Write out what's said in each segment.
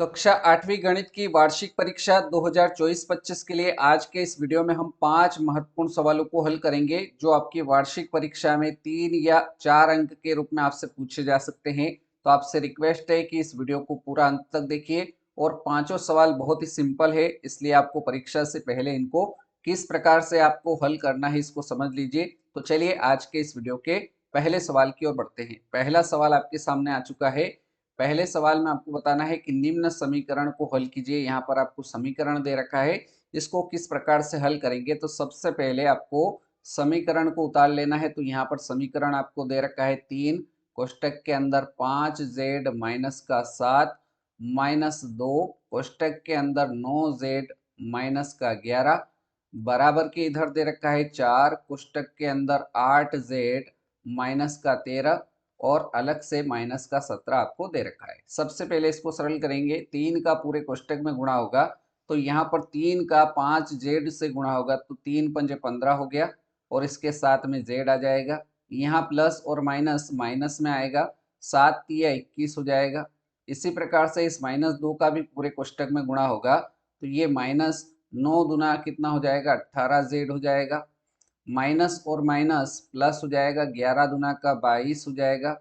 कक्षा 8वीं गणित की वार्षिक परीक्षा 2024-25 के लिए आज के इस वीडियो में हम 5 महत्वपूर्ण सवालों को हल करेंगे जो आपकी वार्षिक परीक्षा में 3 या 4 अंक के रूप में आपसे पूछे जा सकते हैं। तो आपसे रिक्वेस्ट है कि इस वीडियो को पूरा अंत तक देखिए और पांचों सवाल बहुत ही सिंपल है, इसलिए आपको परीक्षा से पहले इनको किस प्रकार से आपको हल करना है इसको समझ लीजिए। तो चलिए आज के इस वीडियो के पहले सवाल की ओर बढ़ते हैं। पहला सवाल आपके सामने आ चुका है। पहले सवाल में आपको बताना है कि निम्न समीकरण को हल कीजिए। यहाँ पर आपको समीकरण दे रखा है, इसको किस प्रकार से हल करेंगे। तो सबसे पहले आपको समीकरण को उतार लेना है। तो यहाँ पर समीकरण आपको दे रखा है 3 कोष्टक के अंदर 5z माइनस का 7 माइनस 2 कोष्टक के अंदर 9z माइनस का 11 बराबर के इधर दे रखा है 4 कोष्टक के अंदर 8z माइनस का 13 और अलग से माइनस का 17 आपको दे रखा है। सबसे पहले इसको सरल करेंगे। 3 का पूरे कोष्टक में गुणा होगा तो यहाँ पर 3 का 5z से गुणा होगा तो 3 पंजे 15 हो गया और इसके साथ में z आ जाएगा। यहाँ प्लस और माइनस माइनस में आएगा, 7 तिया 21 हो जाएगा। इसी प्रकार से इस -2 का भी पूरे कोष्टक में गुणा होगा तो ये -9 दुना कितना हो जाएगा, 18z हो जाएगा। माइनस और माइनस प्लस हो जाएगा, 11 दुना का 22 हो जाएगा।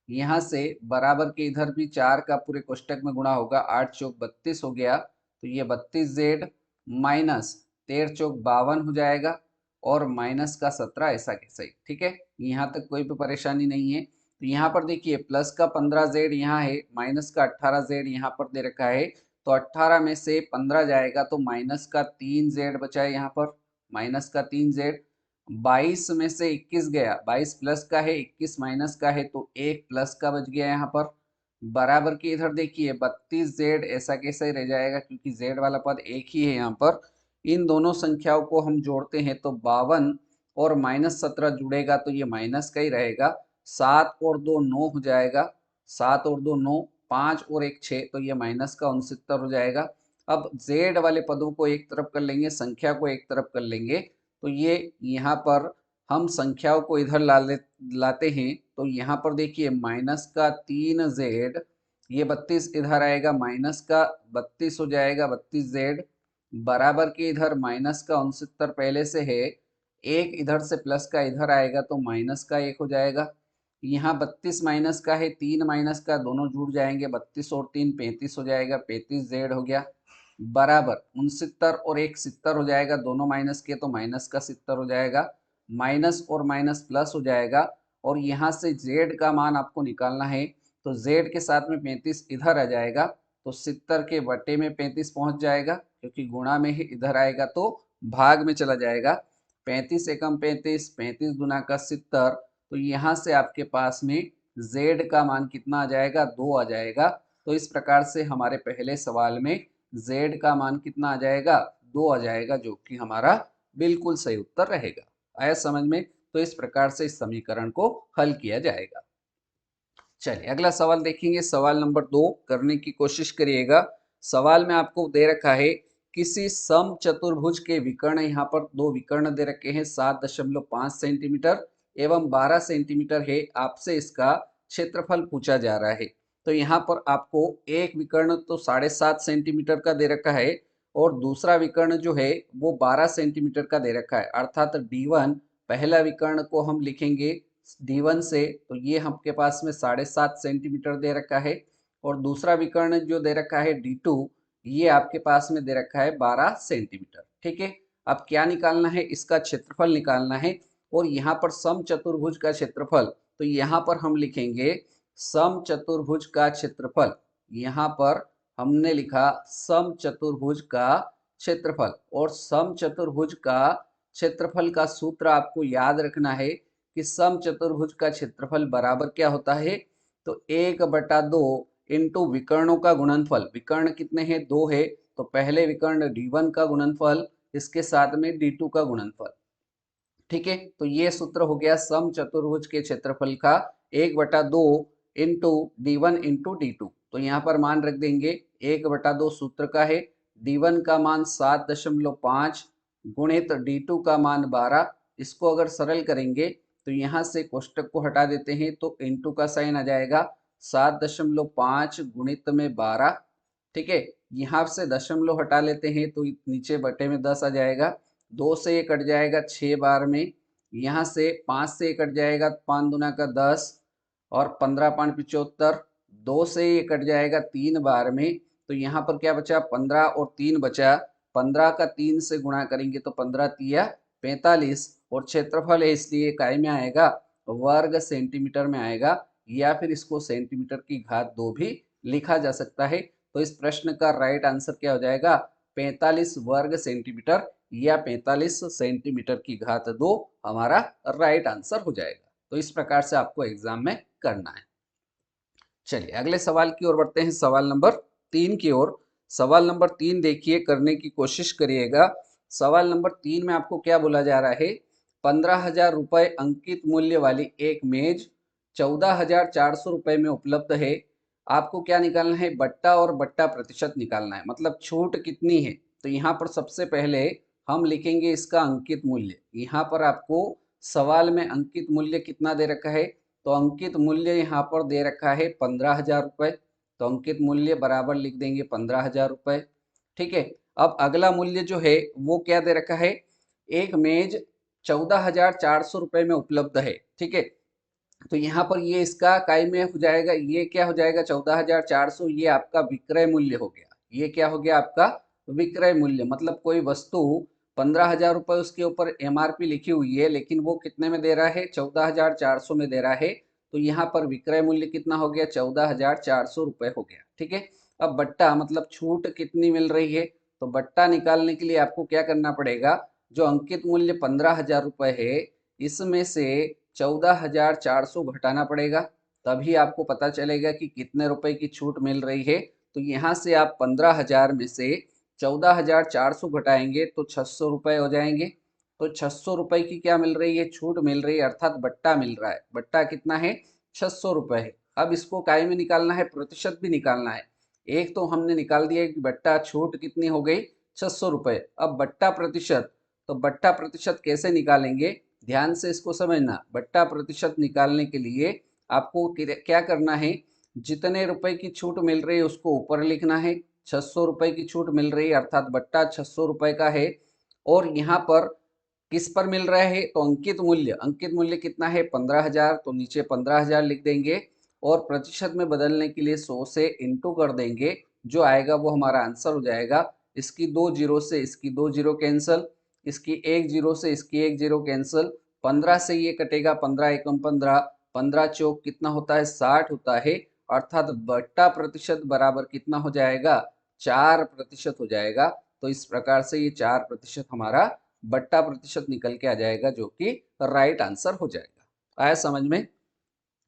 यहाँ से बराबर के इधर भी 4 का पूरे कोष्टक में गुणा होगा, 8 चौक 32 हो गया तो ये 32z माइनस 13 चौक 52 हो जाएगा और माइनस का 17 ऐसा कैसे। ठीक है, यहाँ तक कोई भी परेशानी नहीं है। तो यहाँ पर देखिए प्लस का 15z यहाँ है, माइनस का 18z यहाँ पर दे रखा है। तो 18 में से 15 जाएगा तो माइनस का 3z बचा है, यहाँ पर माइनस का 3z। 22 में से 21 गया, 22 प्लस का है 21 माइनस का है तो 1 प्लस का बच गया यहाँ पर। बराबर के इधर देखिए 32z ऐसा कैसे रह जाएगा क्योंकि z वाला पद एक ही है यहाँ पर। इन दोनों संख्याओं को हम जोड़ते हैं तो 52 और -17 जुड़ेगा तो ये माइनस का ही रहेगा। 7 और 2 9 हो जाएगा, 7 और 2 9, 5 और 1 6 तो ये माइनस का 69 हो जाएगा। अब z वाले पदों को एक तरफ कर लेंगे, संख्या को एक तरफ कर लेंगे तो ये यहाँ पर हम संख्याओं को इधर लाते हैं तो यहाँ पर देखिए माइनस का 3z, ये 32 इधर आएगा, माइनस का 32 हो जाएगा 32z बराबर के इधर माइनस का 69 पहले से है, एक इधर से प्लस का इधर आएगा तो माइनस का 1 हो जाएगा। यहाँ 32 माइनस का है, 3 माइनस का, दोनों जुड़ जाएंगे, 32 और 3 35 हो जाएगा, 35z हो गया बराबर 69 और 1 70 हो जाएगा, दोनों माइनस के तो माइनस का 70 हो जाएगा। माइनस और माइनस प्लस हो जाएगा और यहाँ से z का मान आपको निकालना है तो z के साथ में 35 इधर आ जाएगा तो 70 के बटे में 35 पहुंच जाएगा क्योंकि गुणा में ही इधर आएगा तो भाग में चला जाएगा। 35 एकम 35, 35 दुना का 70 तो यहाँ से आपके पास में z का मान कितना आ जाएगा, 2 आ जाएगा। तो इस प्रकार से हमारे पहले सवाल में z का मान कितना आ जाएगा, 2 आ जाएगा, जो कि हमारा बिल्कुल सही उत्तर रहेगा। आया समझ में। तो इस प्रकार से इस समीकरण को हल किया जाएगा। चलिए अगला सवाल देखेंगे। सवाल नंबर 2 करने की कोशिश करिएगा। सवाल में आपको दे रखा है किसी सम चतुर्भुज के विकर्ण, यहाँ पर दो विकर्ण दे रखे हैं 7.5 सेंटीमीटर एवं 12 सेंटीमीटर है। आपसे इसका क्षेत्रफल पूछा जा रहा है। तो यहाँ पर आपको एक विकर्ण तो 7.5 सेंटीमीटर का दे रखा है और दूसरा विकर्ण जो है वो 12 सेंटीमीटर का दे रखा है, अर्थात D1 पहला विकर्ण को हम लिखेंगे D1 से तो ये आपके पास में 7.5 सेंटीमीटर दे रखा है और दूसरा विकर्ण जो दे रखा है D2 ये आपके पास में दे रखा है 12 सेंटीमीटर। ठीक है, अब क्या निकालना है, इसका क्षेत्रफल निकालना है और यहाँ पर सम चतुर्भुज का क्षेत्रफल, तो यहाँ पर हम लिखेंगे सम चतुर्भुज का क्षेत्रफल। यहाँ पर हमने लिखा सम चतुर्भुज का क्षेत्रफल और सम चतुर्भुज का क्षेत्रफल का सूत्र आपको याद रखना है कि सम चतुर्भुज का क्षेत्रफल बराबर क्या होता है, तो 1/2 इंटू विकर्णों का गुणनफल। विकर्ण कितने हैं, 2 है, तो पहले विकर्ण D1 का गुणनफल इसके साथ में D2 का गुणनफल। ठीक है, तो ये सूत्र हो गया सम चतुर्भुज के क्षेत्रफल का 1/2 इंटू D1 इंटू D2। तो यहाँ पर मान रख देंगे 1/2 सूत्र का है, D1 का मान 7.5 गुणित D2 का मान 12। इसको अगर सरल करेंगे तो यहाँ से कोष्टक को हटा देते हैं तो इंटू का साइन आ जाएगा, 7.5 गुणित में 12 ठीक है। यहाँ से दशमलव हटा लेते हैं तो नीचे बटे में 10 आ जाएगा। 2 से ये कट जाएगा 6 बार में। यहाँ से 5 से ये कट जाएगा 5 दूना का 10 और 15 5 75। 2 से ये कट जाएगा 3 बार में, तो यहाँ पर क्या बचा 15 और 3 बचा। 15 का 3 से गुणा करेंगे तो 15 तिया 45 और क्षेत्रफल है इसलिए इकाई में आएगा, वर्ग सेंटीमीटर में आएगा, या फिर इसको सेंटीमीटर की घात 2 भी लिखा जा सकता है। तो इस प्रश्न का राइट आंसर क्या हो जाएगा 45 वर्ग सेंटीमीटर या 45 सेंटीमीटर की घात 2 हमारा राइट आंसर हो जाएगा। तो इस प्रकार से आपको एग्जाम में करना है। चलिए अगले सवाल की ओर बढ़ते हैं, सवाल नंबर 3 की ओर। सवाल नंबर 3 देखिए, करने की कोशिश करिएगा। सवाल नंबर 3 में आपको क्या बोला जा रहा है, 15,000 रुपए अंकित मूल्य वाली एक मेज 14,400 रुपए में उपलब्ध है। आपको क्या निकालना है, बट्टा और बट्टा प्रतिशत निकालना है, मतलब छूट कितनी है। तो यहाँ पर सबसे पहले हम लिखेंगे इसका अंकित मूल्य। यहाँ पर आपको सवाल में अंकित मूल्य कितना दे रखा है, तो अंकित मूल्य यहाँ पर दे रखा है 15,000 रुपए। तो अंकित मूल्य बराबर लिख देंगे 15,000 रुपए। ठीक है। अब अगला मूल्य जो है वो क्या दे रखा है, एक मेज 14,400 रुपए में उपलब्ध है। ठीक है। तो यहाँ पर ये इसका काय में हो जाएगा, ये क्या हो जाएगा 14,400, ये आपका विक्रय मूल्य हो गया। ये क्या हो गया आपका विक्रय मूल्य, मतलब कोई वस्तु 15,000 रुपए उसके ऊपर एमआरपी लिखी हुई है, लेकिन वो कितने में दे रहा है 14,400 में दे रहा है। तो यहाँ पर विक्रय मूल्य कितना हो गया 14,400 रुपए हो गया। ठीक है। अब बट्टा मतलब छूट कितनी मिल रही है, तो बट्टा निकालने के लिए आपको क्या करना पड़ेगा, जो अंकित मूल्य 15,000 रुपए है इसमें से 14,400 घटाना पड़ेगा, तभी आपको पता चलेगा कि कितने रुपए की छूट मिल रही है। तो यहाँ से आप 15,000 में से 14,400 घटाएंगे तो 600 रुपए हो जाएंगे। तो 600 रुपए की क्या मिल रही है, छूट मिल रही है, अर्थात बट्टा मिल रहा है। बट्टा कितना है 600 रुपए है। अब इसको काय में निकालना है, प्रतिशत भी निकालना है। एक तो हमने निकाल दिया कि बट्टा छूट कितनी हो गई 600 रुपए। अब बट्टा प्रतिशत, तो बट्टा प्रतिशत कैसे निकालेंगे, ध्यान से इसको समझना। बट्टा प्रतिशत निकालने के लिए आपको क्या करना है, जितने रुपए की छूट मिल रही है उसको ऊपर लिखना है। 600 रुपए की छूट मिल रही है अर्थात बट्टा 600 रुपए का है। और यहाँ पर किस पर मिल रहा है, तो अंकित मूल्य, अंकित मूल्य कितना है 15,000, तो नीचे 15,000 लिख देंगे और प्रतिशत में बदलने के लिए 100 से इंटू कर देंगे, जो आएगा वो हमारा आंसर हो जाएगा। इसकी 2 जीरो से इसकी 2 जीरो कैंसल, इसकी 1 जीरो से इसकी 1 जीरो कैंसल, 15 से ये कटेगा 15 एकम 15, 15 चौक कितना होता है 60 होता है, अर्थात बट्टा प्रतिशत बराबर कितना हो जाएगा 4% हो जाएगा। तो इस प्रकार से ये 4% हमारा बट्टा प्रतिशत निकल के आ जाएगा, जो कि राइट आंसर हो जाएगा। आया समझ में।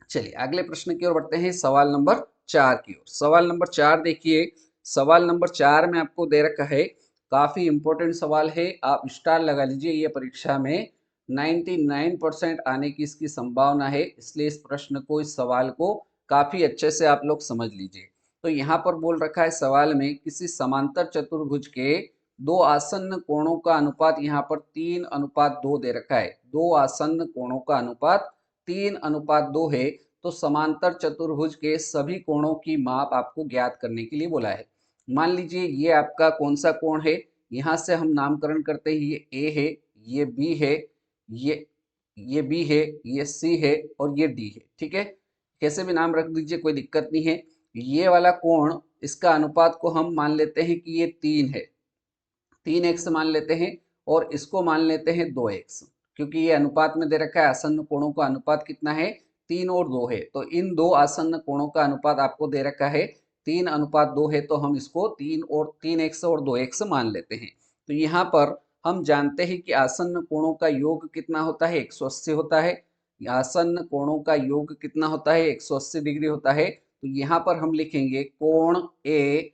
चलिए अगले प्रश्न की ओर बढ़ते हैं, सवाल नंबर 4 की ओर। सवाल नंबर 4 देखिए, सवाल नंबर 4 में आपको दे रखा है, काफी इंपॉर्टेंट सवाल है, आप स्टार लगा लीजिए। ये परीक्षा में 99% आने की इसकी संभावना है, इसलिए इस प्रश्न को, इस सवाल को काफी अच्छे से आप लोग समझ लीजिए। तो यहाँ पर बोल रखा है सवाल में, किसी समांतर चतुर्भुज के दो आसन्न कोणों का अनुपात यहाँ पर 3:2 दे रखा है। दो आसन्न कोणों का अनुपात 3:2 है। तो समांतर चतुर्भुज के सभी कोणों की माप आपको ज्ञात करने के लिए बोला है। मान लीजिए ये आपका कौन सा कोण है, यहाँ से हम नामकरण करते हैं, ये ए है, ये बी है, ये बी है, ये सी है और ये डी है। ठीक है। कैसे भी नाम रख दीजिए, कोई दिक्कत नहीं है। ये वाला कोण, इसका अनुपात को हम मान लेते हैं कि ये 3 है, 3x मान लेते हैं, और इसको मान लेते हैं 2x, क्योंकि ये अनुपात में दे रखा है आसन्न कोणों का अनुपात कितना है 3 और 2 है। तो इन दो आसन्न कोणों का अनुपात आपको दे रखा है 3:2 है, तो हम इसको 3x और 2x मान लेते हैं। तो यहाँ पर हम जानते हैं कि आसन्न कोणों का योग कितना होता है 180 होता है। आसन्न कोणों का योग कितना होता है 180 डिग्री होता है। तो यहाँ पर हम लिखेंगे कोण ए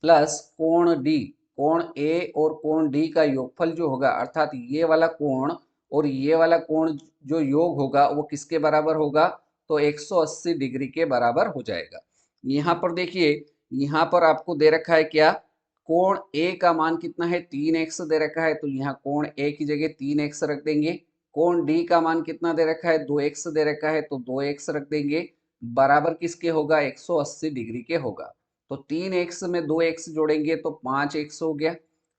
प्लस कोण डी। कोण ए और कोण डी का योगफल जो होगा, अर्थात ये वाला कोण और ये वाला कोण जो योग होगा वो किसके बराबर होगा, तो 180 डिग्री के बराबर हो जाएगा। यहाँ पर देखिए, यहाँ पर आपको दे रखा है क्या, कोण ए का मान कितना है 3x दे रखा है, तो यहाँ कोण ए की जगह 3x रख देंगे। कोण डी का मान कितना दे रखा है 2x दे रखा है, तो 2x रख देंगे, बराबर किसके होगा 180 डिग्री के होगा। तो 3x में 2x जोड़ेंगे तो 5x हो गया।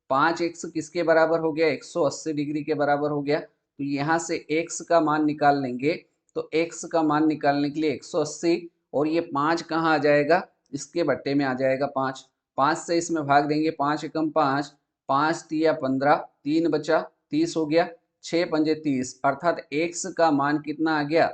5x किसके बराबर हो गया? 180 डिग्री के बराबर हो गया। तो यहाँ से x का मान निकाल लेंगे, तो x का मान निकालने के लिए 180 और ये 5 कहाँ आ जाएगा? इसके बट्टे में आ जाएगा 5। 5 से इसमें भाग देंगे, 5 एकम 5, 5 तिया 15, 3 बचा 30 हो गया, 6 पंजे 30, अर्थात x का मान कितना आ गया?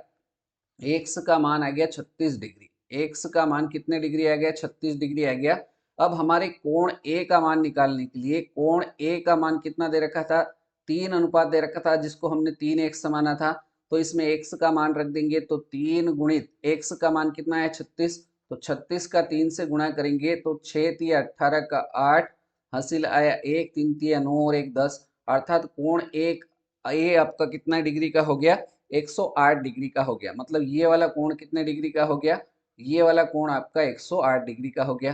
एक्स का मान आ गया 36 डिग्री। एक्स का मान कितने डिग्री आ गया? 36 डिग्री आ गया। अब हमारे कोण ए का मान निकालने के लिए, कोण ए का मान कितना दे रखा था? 3 अनुपात दे रखा था, जिसको हमने 3x माना था। तो इसमें x का मान रख देंगे, तो 3 गुणित x का मान कितना है? 36। तो 36 का 3 से गुणा करेंगे तो 6 तिया 18 का 8, हासिल आया 1, 3 तिया 9 और 1 10, अर्थात कोण एक ए आपका कितना डिग्री का हो गया? 108 डिग्री का हो गया। मतलब ये वाला कोण कितने डिग्री का हो गया? ये वाला कोण आपका 108 डिग्री का हो गया।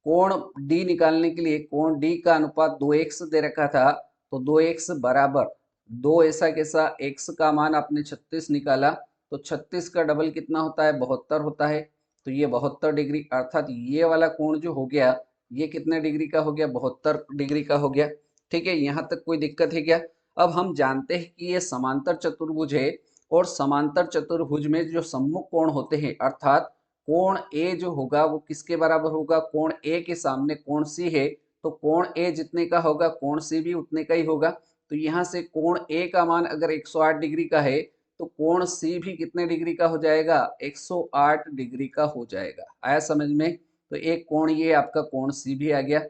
कोण डी निकालने के लिए, कोण डी का अनुपात 2x दे रखा था, तो 2x बराबर 2 ऐसा कैसा, x का मान आपने 36 निकाला, तो 36 का डबल कितना होता है? 72 होता है। तो ये 72 डिग्री, अर्थात ये वाला कोण जो हो गया ये कितने डिग्री का हो गया? 72 डिग्री का हो गया। ठीक है, यहाँ तक कोई दिक्कत है क्या? अब हम जानते हैं कि ये समांतर चतुर्भुज है और समांतर चतुर्भुज में जो सम्मुख कोण होते हैं, अर्थात कोण ए जो होगा वो किसके बराबर होगा? कोण ए के सामने कोण सी है, तो कोण ए जितने का होगा कोण सी भी उतने का ही होगा। तो यहाँ से कोण ए का मान अगर 108 डिग्री का है, तो कोण सी भी कितने डिग्री का हो जाएगा? 108 डिग्री का हो जाएगा। आया समझ में? तो एक कोण ये आपका कोण सी भी आ गया।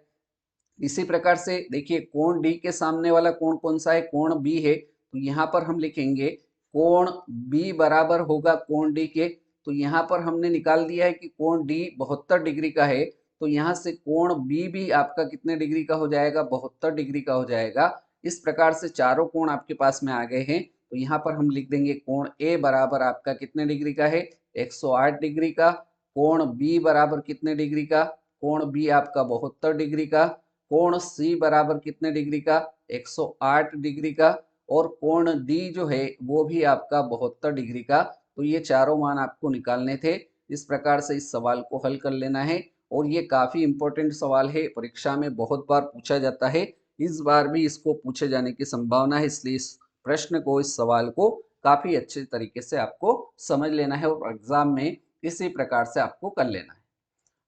इसी प्रकार से देखिए, कोण डी के सामने वाला कोण कौन सा है? कोण बी है। तो यहाँ पर हम लिखेंगे कोण बी बराबर होगा कोण डी के। तो यहाँ पर हमने निकाल दिया है कि कोण डी 72 डिग्री का है, तो यहाँ से कोण बी भी आपका कितने डिग्री का हो जाएगा? 72 डिग्री का हो जाएगा। इस प्रकार से चारों कोण आपके पास में आ गए हैं। तो यहाँ पर हम लिख देंगे कोण ए बराबर आपका कितने डिग्री का है? 108 डिग्री का। कोण बी बराबर कितने डिग्री का? कोण बी आपका 72 डिग्री का। कोण सी बराबर कितने डिग्री का? 108 डिग्री का। और कोण डी जो है वो भी आपका 72 डिग्री का। तो ये चारों मान आपको निकालने थे। इस प्रकार से इस सवाल को हल कर लेना है और ये काफी इंपॉर्टेंट सवाल है, परीक्षा में बहुत बार पूछा जाता है। इस बार भी इसको पूछे जाने की संभावना है, इसलिए इस प्रश्न को, इस सवाल को काफी अच्छे तरीके से आपको समझ लेना है और एग्जाम में इसी प्रकार से आपको कर लेना है।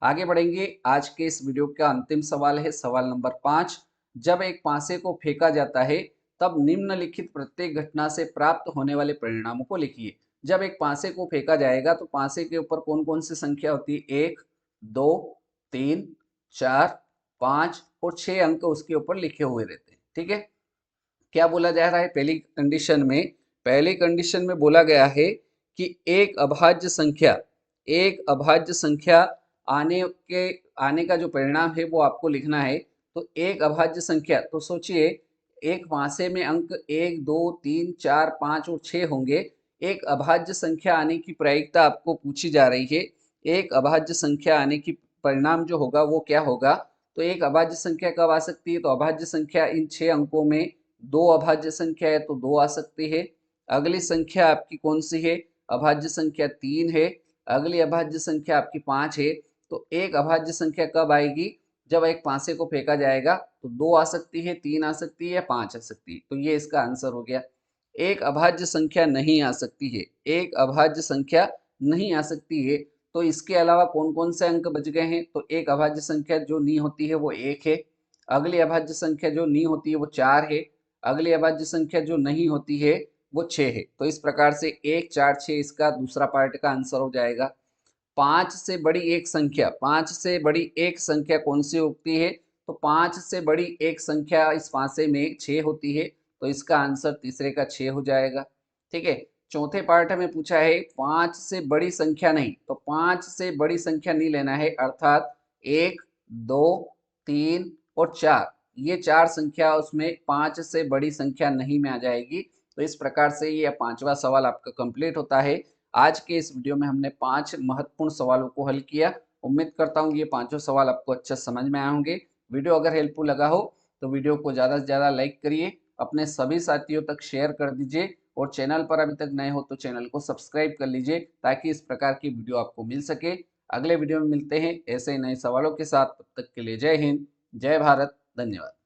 आगे बढ़ेंगे। आज के इस वीडियो का अंतिम सवाल है सवाल नंबर 5। जब एक पासे को फेंका जाता है तब निम्नलिखित प्रत्येक घटना से प्राप्त होने वाले परिणामों को लिखिए। जब एक पासे को फेंका जाएगा तो पासे के ऊपर कौन कौन सी संख्या होती है? 1, 2, 3, 4, 5 और 6 अंक उसके ऊपर लिखे हुए रहते हैं। ठीक है, क्या बोला जा रहा है पहली कंडीशन में? पहली कंडीशन में बोला गया है कि एक अभाज्य संख्या आने का जो परिणाम है वो आपको लिखना है। तो एक अभाज्य संख्या, तो सोचिए एक पासे में अंक 1, 2, 3, 4, 5 और 6 होंगे। एक अभाज्य संख्या आने की प्रायिकता आपको पूछी जा रही है। एक अभाज्य संख्या आने की परिणाम जो होगा वो क्या होगा? तो एक अभाज्य संख्या कब आ सकती है? तो अभाज्य संख्या इन 6 अंकों में 2 अभाज्य संख्या है तो 2 आ सकती है। अगली संख्या आपकी कौन सी है? अभाज्य संख्या 3 है। अगली अभाज्य संख्या आपकी 5 है। तो एक अभाज्य संख्या कब आएगी? जब एक पासे को फेंका जाएगा तो 2 आ सकती है, 3 आ सकती है या 5 आ सकती है। तो ये इसका आंसर हो गया। एक अभाज्य संख्या नहीं आ सकती है, एक अभाज्य संख्या नहीं आ सकती है। तो इसके अलावा कौन कौन से अंक बच गए हैं? तो एक अभाज्य संख्या जो नहीं होती है वो 1 है। अगली अभाज्य संख्या जो नहीं होती है वो 4 है। अगली अभाज्य संख्या जो नहीं होती है वो 6 है। तो इस प्रकार से 1, 4, 6 इसका दूसरा पार्ट का आंसर हो जाएगा। 5 से बड़ी एक संख्या, 5 से बड़ी एक संख्या कौन सी होती है? तो 5 से बड़ी एक संख्या इस पासे में 6 होती है। तो इसका आंसर तीसरे का 6 हो जाएगा। ठीक है, चौथे पार्ट में पूछा है 5 से बड़ी संख्या नहीं, तो 5 से बड़ी संख्या नहीं लेना है, अर्थात 1, 2, 3 और 4, ये 4 संख्या उसमें 5 से बड़ी संख्या नहीं में आ जाएगी। तो इस प्रकार से ये 5वां सवाल आपका कंप्लीट होता है। आज के इस वीडियो में हमने 5 महत्वपूर्ण सवालों को हल किया। उम्मीद करता हूँ ये पांचों सवाल आपको अच्छा समझ में आए होंगे। वीडियो अगर हेल्पफुल लगा हो तो वीडियो को ज़्यादा से ज़्यादा लाइक करिए, अपने सभी साथियों तक शेयर कर दीजिए और चैनल पर अभी तक नए हो तो चैनल को सब्सक्राइब कर लीजिए ताकि इस प्रकार की वीडियो आपको मिल सके। अगले वीडियो में मिलते हैं ऐसे ही नए सवालों के साथ। तब तक के लिए जय हिंद, जय भारत, धन्यवाद।